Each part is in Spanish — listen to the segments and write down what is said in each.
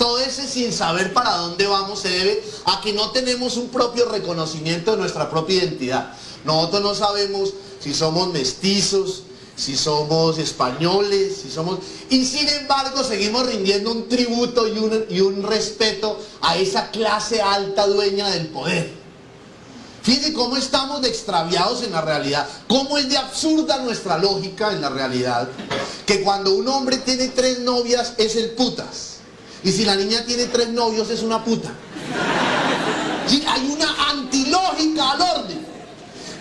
todo ese sin saber para dónde vamos se debe a que no tenemos un propio reconocimiento de nuestra propia identidad. Nosotros no sabemos si somos mestizos, si somos españoles, si somos... Y sin embargo seguimos rindiendo un tributo y un respeto a esa clase alta dueña del poder. Fíjense cómo estamos de extraviados en la realidad, cómo es de absurda nuestra lógica en la realidad, que cuando un hombre tiene 3 novias es el putas, y si la niña tiene 3 novios es una puta. Sí, hay una antilógica al orden.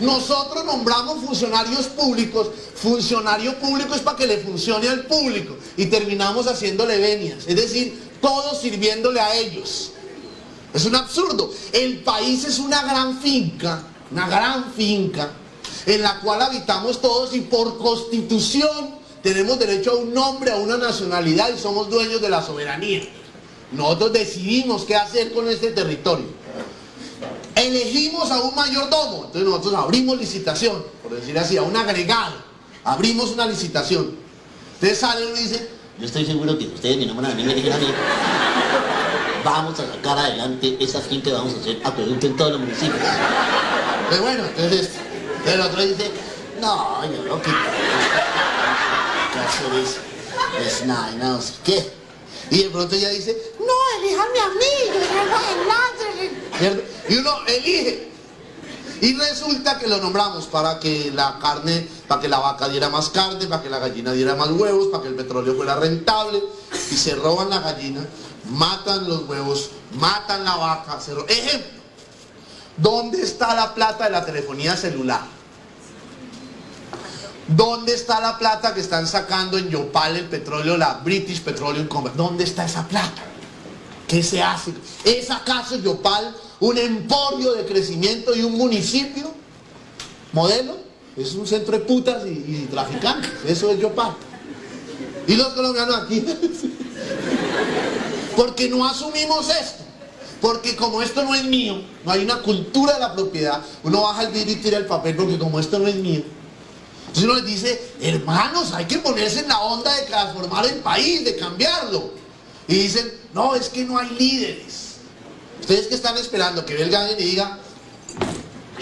Nosotros nombramos funcionarios públicos, funcionario público es para que le funcione al público, y terminamos haciéndole venias, es decir, todos sirviéndole a ellos. Es un absurdo. El país es una gran finca en la cual habitamos todos y por constitución tenemos derecho a un nombre, a una nacionalidad y somos dueños de la soberanía. Nosotros decidimos qué hacer con este territorio. Elegimos a un mayordomo, entonces nosotros abrimos licitación, por decir así, a un agregado, abrimos una licitación. Entonces sale uno y dice, yo estoy seguro que ustedes me nombran a mí, me dijeron a mí, vamos a sacar adelante esa finca, vamos a hacer acueducto en todos los municipios. Pues bueno, entonces el otro dice, no, yo no quiero hacer es nada, no sé qué. Y de pronto ella dice, no, elíjame a mí, yo salgo adelante. ¿Cierto? Y uno elige. Y resulta que lo nombramos para que la carne, para que la vaca diera más carne, para que la gallina diera más huevos, para que el petróleo fuera rentable. Y se roban la gallina, matan los huevos, matan la vaca. Ejemplo, ¿dónde está la plata de la telefonía celular? ¿Dónde está la plata que están sacando en Yopal el petróleo, la British Petroleum Company? ¿Dónde está esa plata? ¿Qué se hace? ¿Es acaso Yopal un emporio de crecimiento y un municipio modelo? Es un centro de putas y traficantes. Eso es Yopal. Y los colombianos aquí. Porque no asumimos esto. Porque como esto no es mío, no hay una cultura de la propiedad, uno baja el vidrio y tira el papel porque como esto no es mío. Entonces uno les dice, hermanos, hay que ponerse en la onda de transformar el país, de cambiarlo. Y dicen, no, es que no hay líderes. Ustedes que están esperando que venga alguien y diga,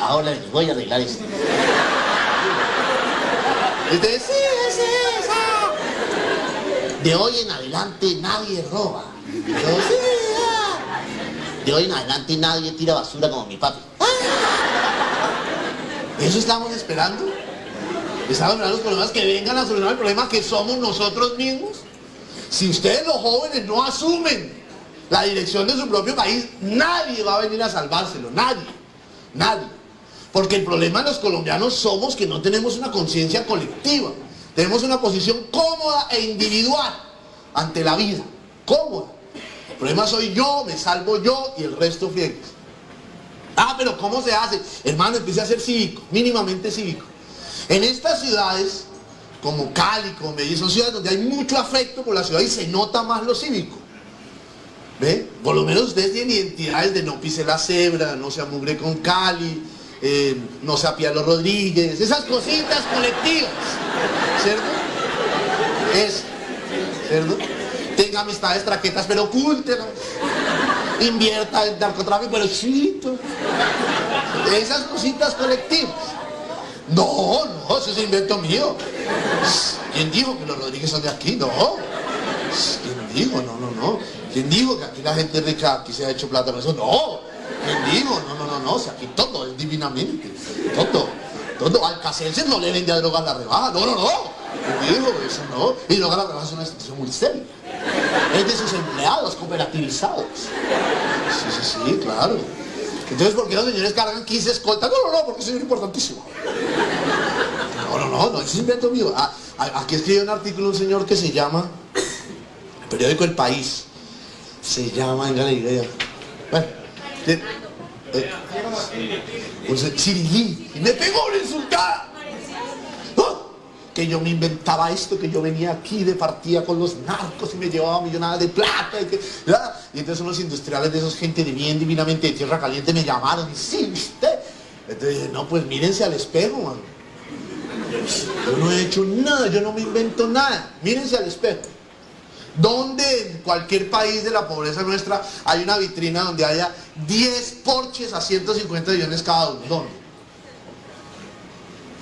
Ahora les voy a arreglar esto. Y ustedes, sí, sí, sí. De hoy en adelante nadie roba. Y todos, sí, De hoy en adelante nadie tira basura como mi papi. ¿Eso estamos esperando? ¿Estamos esperando los problemas que vengan a solucionar el problema que somos nosotros mismos? Si ustedes los jóvenes no asumen la dirección de su propio país, nadie va a venir a salvárselo, nadie, nadie. Porque el problema de los colombianos somos que no tenemos una conciencia colectiva, tenemos una posición cómoda e individual ante la vida, cómoda. El problema soy yo, me salvo yo y el resto friegues. Ah, pero ¿cómo se hace? Hermano, empiece a ser cívico, mínimamente cívico. En estas ciudades, como Cali, como Medellín, son ciudades donde hay mucho afecto por la ciudad y se nota más lo cívico. ¿Ve? Por lo menos ustedes tienen identidades de no pise la cebra, no se amugre con Cali, no se apía los Rodríguez, esas cositas colectivas, ¿cierto? Es, ¿cierto? Tenga amistades traquetas, pero ocúltelas. Invierta en narcotráfico, pero chito. Esas cositas colectivas. No, no, eso es invento mío. ¿Quién dijo que los Rodríguez son de aquí? No. ¿Quién dijo? No, no, no. ¿Quién dijo que aquí la gente rica aquí se ha hecho plata con eso? No. ¿Quién dijo? No, no, no, no. O sea, aquí todo es divinamente. Todo. Todo. Alcacelser no le vende a drogas la rebaja. No, no, no. ¿Quién dijo? Eso no. Y drogas la rebaja es una institución muy seria. Es de sus empleados cooperativizados. Sí, sí, sí, claro. Entonces, ¿por qué los señores cargan 15 escoltas? No, no, no, porque es importantísimo. No, no, no, no, eso es invento mío. Aquí escribió un artículo un señor que se llama, el periódico El País, se llama, venga la idea. Bueno, Cirilí, y me pegó una insultada. Que yo me inventaba esto, que yo venía aquí de partida con los narcos y me llevaba millonadas de plata. Y entonces unos industriales de esos, gente de bien divinamente de tierra caliente, me llamaron y sí, usted. Entonces dije, no, pues mírense al espejo, man. Yo no he hecho nada, yo no me invento nada. Mírense al espejo. ¿Dónde en cualquier país de la pobreza nuestra hay una vitrina donde haya 10 Porsches a 150 millones cada uno? ¿Dónde?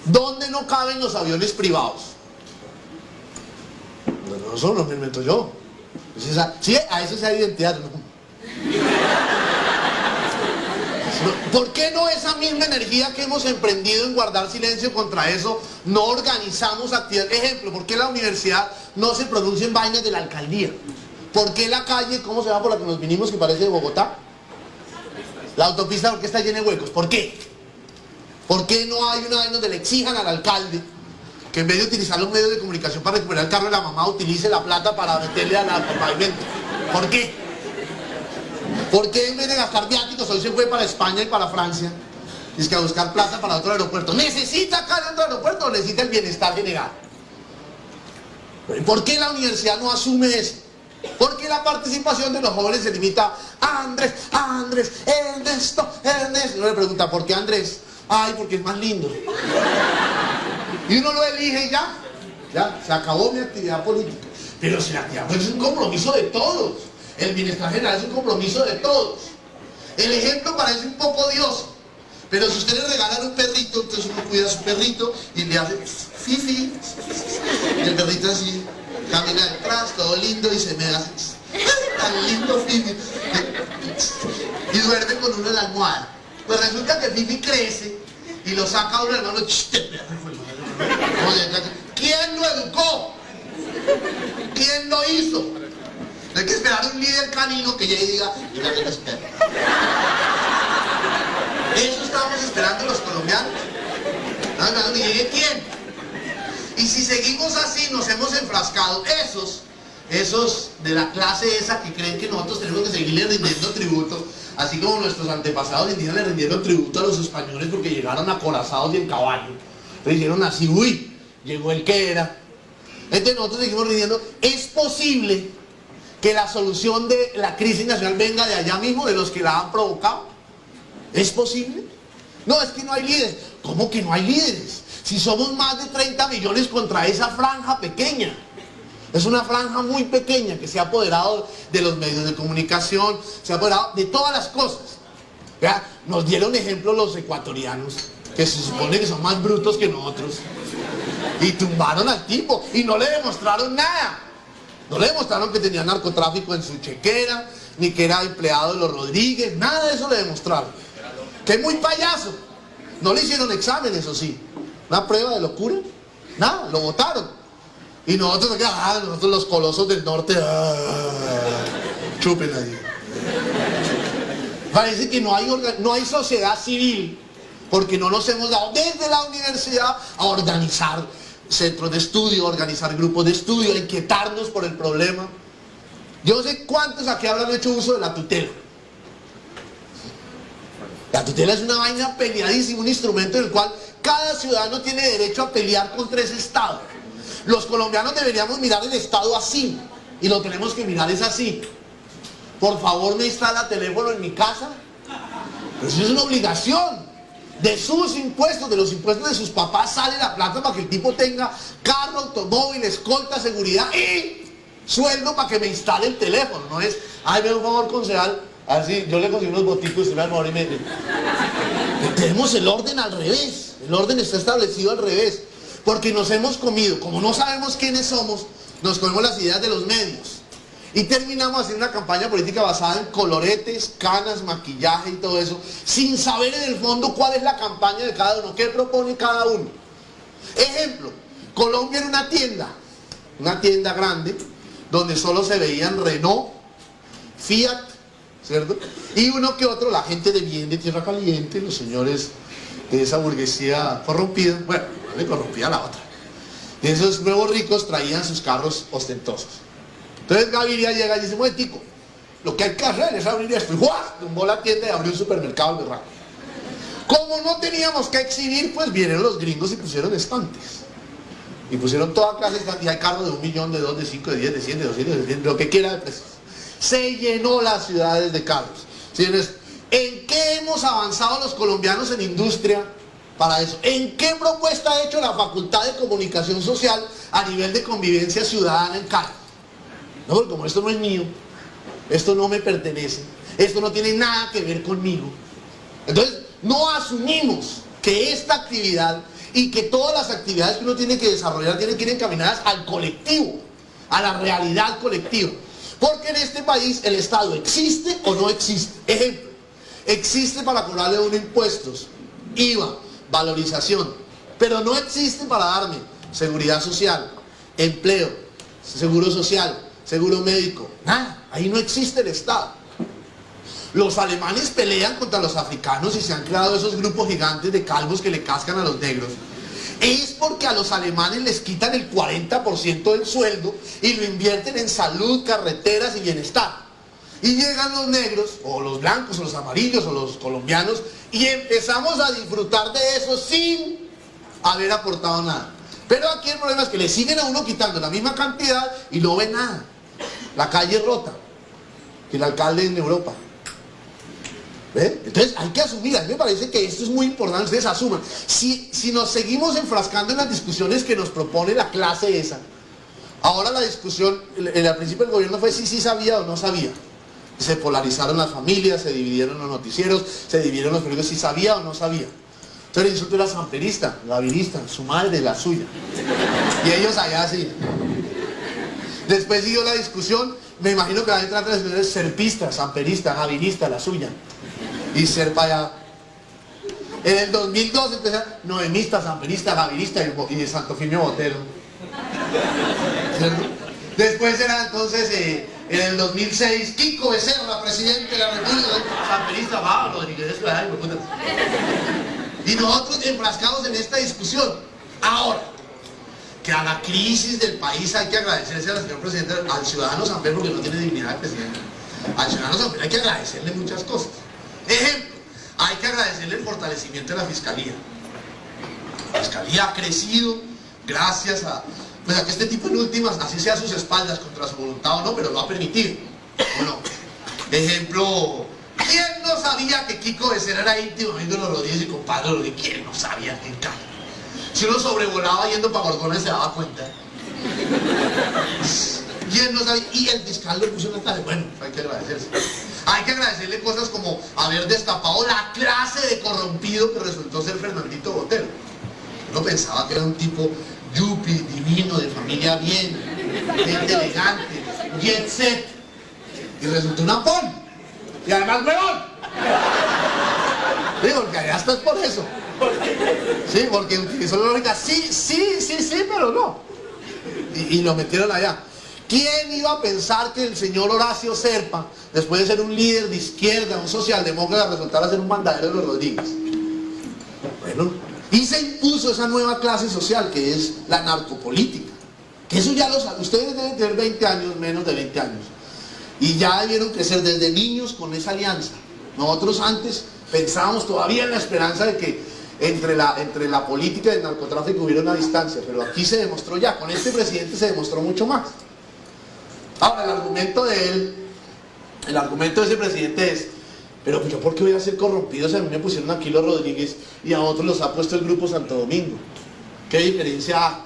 ¿Dónde no caben los aviones privados? No solo me invento yo. Sí, a eso se da identidad. ¿Por qué no esa misma energía que hemos emprendido en guardar silencio contra eso, no organizamos actividades? Ejemplo, ¿por qué la universidad no se pronuncia en vainas de la alcaldía? ¿Por qué la calle, cómo se llama por la que nos vinimos, que parece de Bogotá? La autopista, ¿por qué está llena de huecos? ¿Por qué? ¿Por qué no hay una vez donde le exijan al alcalde que en vez de utilizar los medios de comunicación para recuperar el carro de la mamá, utilice la plata para meterle al pavimento? ¿Por qué? ¿Por qué en vez de gastar viáticos hoy se fue para España y para Francia? Es que a buscar plata para otro aeropuerto. ¿Necesita acá dentro del aeropuerto o necesita el bienestar general? ¿Por qué la universidad no asume eso? ¿Por qué la participación de los jóvenes se limita a Andrés, Ernesto? No le pregunta, ¿por qué Andrés? Ay, porque es más lindo. Y uno lo elige y ya, se acabó mi actividad política. Pero si la actividad política es un compromiso de todos. El bienestar general es un compromiso de todos. El ejemplo parece un poco odioso, pero si usted le regalan un perrito, entonces uno cuida a su perrito y le hace fifi, y el perrito así camina detrás, todo lindo, y se me hace tan lindo fifi, y duerme con uno en la almohada. Pues resulta que fifi crece y lo saca uno de la mano. ¿Quién lo educó? ¿Quién lo hizo? Hay que esperar un líder canino que llegue y diga, yo también los perros. Eso estamos esperando los colombianos. Estamos esperando que llegue quién. Y si seguimos así, nos hemos enfrascado. Esos de la clase esa que creen que nosotros tenemos que seguirle rindiendo tributo, así como nuestros antepasados indígenas le rindieron tributo a los españoles porque llegaron acorazados y en caballo. Le dijeron así, uy, llegó el que era. Entonces nosotros seguimos rindiendo. Es posible que la solución de la crisis nacional venga de allá mismo, de los que la han provocado. ¿Es posible? No, es que no hay líderes. ¿Cómo que no hay líderes? Si somos más de 30 millones contra esa franja pequeña. Es una franja muy pequeña que se ha apoderado de los medios de comunicación, se ha apoderado de todas las cosas. ¿Ya? Nos dieron ejemplo los ecuatorianos, que se supone que son más brutos que nosotros, y tumbaron al tipo y no le demostraron nada. No le demostraron que tenía narcotráfico en su chequera, ni que era empleado de los Rodríguez, nada de eso le demostraron. Que es muy payaso. No le hicieron examen, eso sí. Una prueba de locura, nada, lo votaron. Y nosotros los colosos del norte, chupen ahí. Parece que no hay sociedad civil, porque no nos hemos dado desde la universidad a organizar centros de estudio, organizar grupos de estudio, a inquietarnos por el problema. Yo no sé cuántos aquí habrán hecho uso de la tutela. La tutela es una vaina peleadísima, un instrumento en el cual cada ciudadano tiene derecho a pelear contra ese Estado. Los colombianos deberíamos mirar el Estado así, y lo tenemos que mirar es así. Por favor, me instala teléfono en mi casa. Pero eso es una obligación. De sus impuestos, de los impuestos de sus papás sale la plata para que el tipo tenga carro, automóvil, escolta, seguridad y sueldo para que me instale el teléfono. No es, ay, me da un favor, concejal, así yo le consigo unos boticos y usted me da el favor y me... Tenemos el orden al revés. El orden está establecido al revés. Porque nos hemos comido, como no sabemos quiénes somos, nos comemos las ideas de los medios. Y terminamos haciendo una campaña política basada en coloretes, canas, maquillaje y todo eso, sin saber en el fondo cuál es la campaña de cada uno, qué propone cada uno. Ejemplo, Colombia era una tienda grande, donde solo se veían Renault, Fiat, ¿cierto? Y uno que otro, la gente de bien de tierra caliente, los señores de esa burguesía corrompida, bueno, no le corrompía a la otra. Y esos nuevos ricos traían sus carros ostentosos. Entonces Gaviria llega y dice, momentico, lo que hay que hacer es abrir esto. Y ¡guau! Tumbó la tienda y abrió un supermercado de rato. Como no teníamos que exhibir, pues vinieron los gringos y pusieron estantes. Y pusieron toda clase de estantes. Y hay carros de 1 millón, de 2, de 5, de 10, de 100, de 200, de 100, lo que quiera de precios. Se llenó las ciudades de carros. ¿Sí? ¿En qué hemos avanzado los colombianos en industria para eso? ¿En qué propuesta ha hecho la Facultad de Comunicación Social a nivel de convivencia ciudadana en Cali? No, porque como esto no es mío, esto no me pertenece, esto no tiene nada que ver conmigo. Entonces, no asumimos que esta actividad y que todas las actividades que uno tiene que desarrollar tienen que ir encaminadas al colectivo, a la realidad colectiva. Porque en este país el Estado existe o no existe. Ejemplo, existe para cobrarle a uno impuestos, IVA, valorización, pero no existe para darme seguridad social, empleo, seguro social, seguro médico, nada. Ahí no existe el Estado. Los alemanes pelean contra los africanos y se han creado esos grupos gigantes de calvos que le cascan a los negros. Es porque a los alemanes les quitan el 40% del sueldo y lo invierten en salud, carreteras y bienestar. Y llegan los negros, o los blancos, o los amarillos, o los colombianos, y empezamos a disfrutar de eso sin haber aportado nada. Pero aquí el problema es que le siguen a uno quitando la misma cantidad y no ve nada. La calle rota, que el alcalde en Europa. ¿Ve? Entonces hay que asumir, a mí me parece que esto es muy importante, ustedes asuman. Si nos seguimos enfrascando en las discusiones que nos propone la clase esa, ahora la discusión, al principio del gobierno fue si sí sabía o no sabía. Se polarizaron las familias, se dividieron los noticieros, se dividieron los periódicos si sabía o no sabía. Entonces el insulto era samperista, gavirista, su madre, la suya. Y ellos allá así. Después siguió la discusión, me imagino que la gente trata de ser serpista, samperista, gavirista, la suya. Y ser para allá. En el 2002 empezaron noemista, samperista, gavirista y Santo Firmio Botero. ¿Cierto? Después era entonces, en el 2006, Kiko Becerra, presidente de la República, samperista, va, Rodríguez, y nosotros enfrascados en esta discusión. Ahora, que a la crisis del país hay que agradecerse al señor presidente, al ciudadano Samper, porque no tiene dignidad de presidente. Al ciudadano Samper hay que agradecerle muchas cosas. Ejemplo, hay que agradecerle el fortalecimiento de la fiscalía. La fiscalía ha crecido gracias a que este tipo en últimas, así sea a sus espaldas, contra su voluntad o no, pero lo ha permitido. Bueno, ejemplo, ¿quién no sabía que Kiko Becerra era íntimo amigo de los Rodríguez y compadre de los Rodríguez? ¿Quién no sabía que cae? Si uno sobrevolaba yendo para Gorgona se daba cuenta. ¿Quién no sabía? Y el fiscal le puso una tarea. Bueno, hay que agradecerse. Hay que agradecerle cosas como haber destapado la clase de corrompido que resultó ser Fernandito Botero. Uno pensaba que era un tipo yupi, divino, de familia bien, gente elegante, jet set. Y resultó una pon. Y además huevón. Sí, porque allá estás por eso. Sí, porque utilizó la lógica, sí, pero no. Y lo metieron allá. ¿Quién iba a pensar que el señor Horacio Serpa, después de ser un líder de izquierda, un socialdemócrata, resultara ser un mandadero de los Rodríguez? Bueno, y se impuso esa nueva clase social que es la narcopolítica. Que eso ya lo saben, ustedes deben tener 20 años, menos de 20 años. Y ya debieron crecer desde niños con esa alianza. Nosotros antes pensábamos todavía en la esperanza de que entre la política y el narcotráfico hubiera una distancia, pero aquí se demostró ya, con este presidente se demostró mucho más. Ahora, el argumento de ese presidente es, pero yo ¿por qué voy a ser corrompido si a mí me pusieron aquí los Rodríguez y a otros los ha puesto el Grupo Santo Domingo? ¿Qué diferencia hay?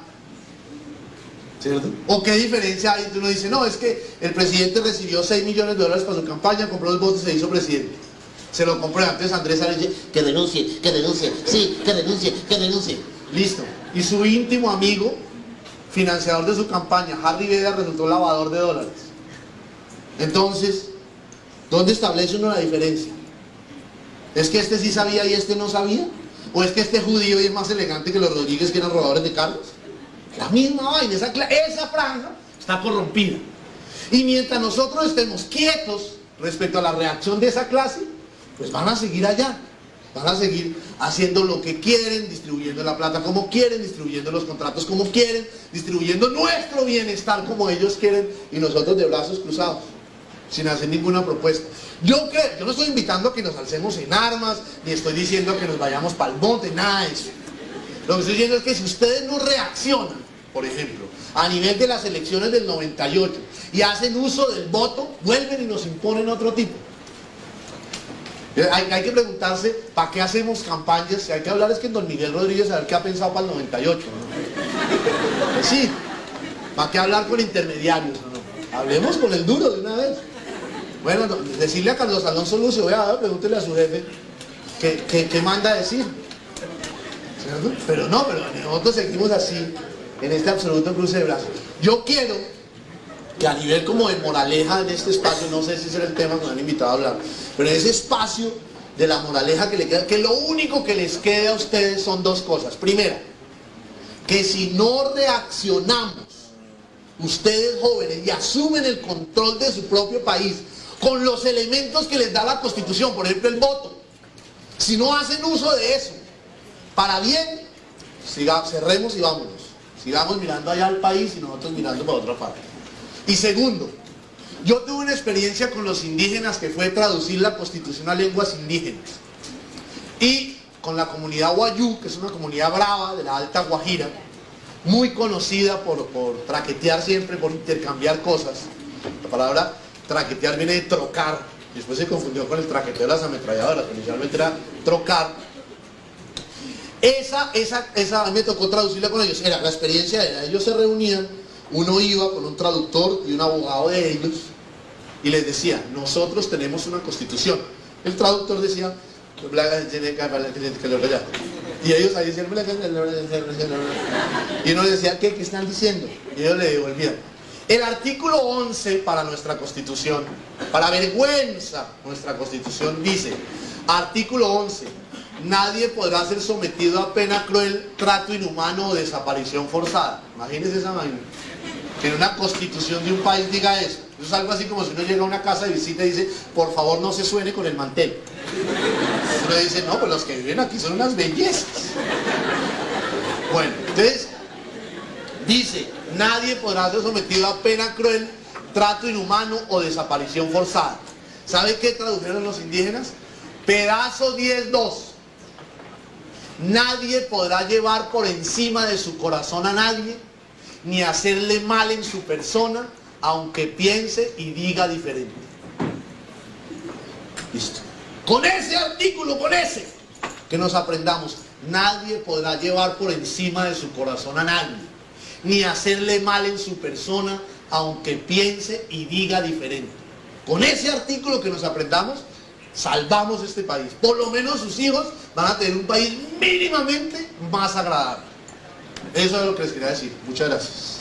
¿Cierto? ¿O qué diferencia hay? Entonces uno dice, no, es que el presidente recibió $6 millones para su campaña, compró los votos y se hizo presidente. Se lo compró antes Andrés Arias, que denuncie, sí, que denuncie. Listo. Y su íntimo amigo, financiador de su campaña, Harry Veda, resultó lavador de dólares. Entonces, ¿dónde establece uno la diferencia? ¿Es que este sí sabía y este no sabía? ¿O es que este judío es más elegante que los Rodríguez que eran robadores de cargos? La misma vaina, esa franja está corrompida. Y mientras nosotros estemos quietos respecto a la reacción de esa clase, pues van a seguir allá. Van a seguir haciendo lo que quieren, distribuyendo la plata como quieren, distribuyendo los contratos como quieren, distribuyendo nuestro bienestar como ellos quieren y nosotros de brazos cruzados, sin hacer ninguna propuesta. Yo no estoy invitando a que nos alcemos en armas, ni estoy diciendo que nos vayamos para el monte, nada de eso. Lo que estoy diciendo es que si ustedes no reaccionan, por ejemplo, a nivel de las elecciones del 98 y hacen uso del voto, vuelven y nos imponen otro tipo. Hay que preguntarse, ¿para qué hacemos campañas? Si hay que hablar es que en don Miguel Rodríguez a ver qué ha pensado para el 98, ¿no? Pues sí, ¿para qué hablar con intermediarios? ¿No? Hablemos con el duro de una vez. Bueno, decirle a Carlos Alonso Lucio, vea, pregúntele a su jefe qué manda decir. ¿Cierto? Pero nosotros seguimos así, en este absoluto cruce de brazos. Yo quiero que a nivel como de moraleja en este espacio, no sé si ese era el tema que me han invitado a hablar, pero en ese espacio de la moraleja que le queda, que lo único que les quede a ustedes son dos cosas. Primera, que si no reaccionamos, ustedes jóvenes, y asumen el control de su propio país, con los elementos que les da la Constitución, por ejemplo el voto, si no hacen uso de eso, para bien, cerremos y vámonos. Sigamos mirando allá al país y nosotros mirando para otra parte. Y segundo, yo tuve una experiencia con los indígenas que fue traducir la Constitución a lenguas indígenas. Y con la comunidad Wayuu, que es una comunidad brava de la Alta Guajira, muy conocida por traquetear siempre, por intercambiar cosas. La palabra traquetear viene de trocar, y después se confundió con el traqueteo de las ametralladoras, que inicialmente era trocar. Esa a mí me tocó traducirla con ellos. La experiencia era, ellos se reunían, uno iba con un traductor y un abogado de ellos, y les decía, nosotros tenemos una constitución. El traductor decía, y ellos ahí decían, y uno les decía, ¿qué están diciendo? Y ellos le devolvían. El artículo 11 para nuestra Constitución, para vergüenza, nuestra Constitución dice, artículo 11, nadie podrá ser sometido a pena cruel, trato inhumano o desaparición forzada. Imagínense esa vaina. Que en una Constitución de un país diga eso. Eso es algo así como si uno llega a una casa de visita y dice, por favor no se suene con el mantel. Uno dice, no, pues los que viven aquí son unas bellezas. Bueno, entonces, dice, nadie podrá ser sometido a pena cruel, trato inhumano o desaparición forzada. ¿Sabe qué tradujeron los indígenas? Pedazo 10.2. Nadie podrá llevar por encima de su corazón a nadie, ni hacerle mal en su persona, aunque piense y diga diferente. Listo. Con ese artículo, que nos aprendamos, nadie podrá llevar por encima de su corazón a nadie, ni hacerle mal en su persona, aunque piense y diga diferente. Con ese artículo que nos aprendamos, salvamos este país. Por lo menos sus hijos van a tener un país mínimamente más agradable. Eso es lo que les quería decir. Muchas gracias.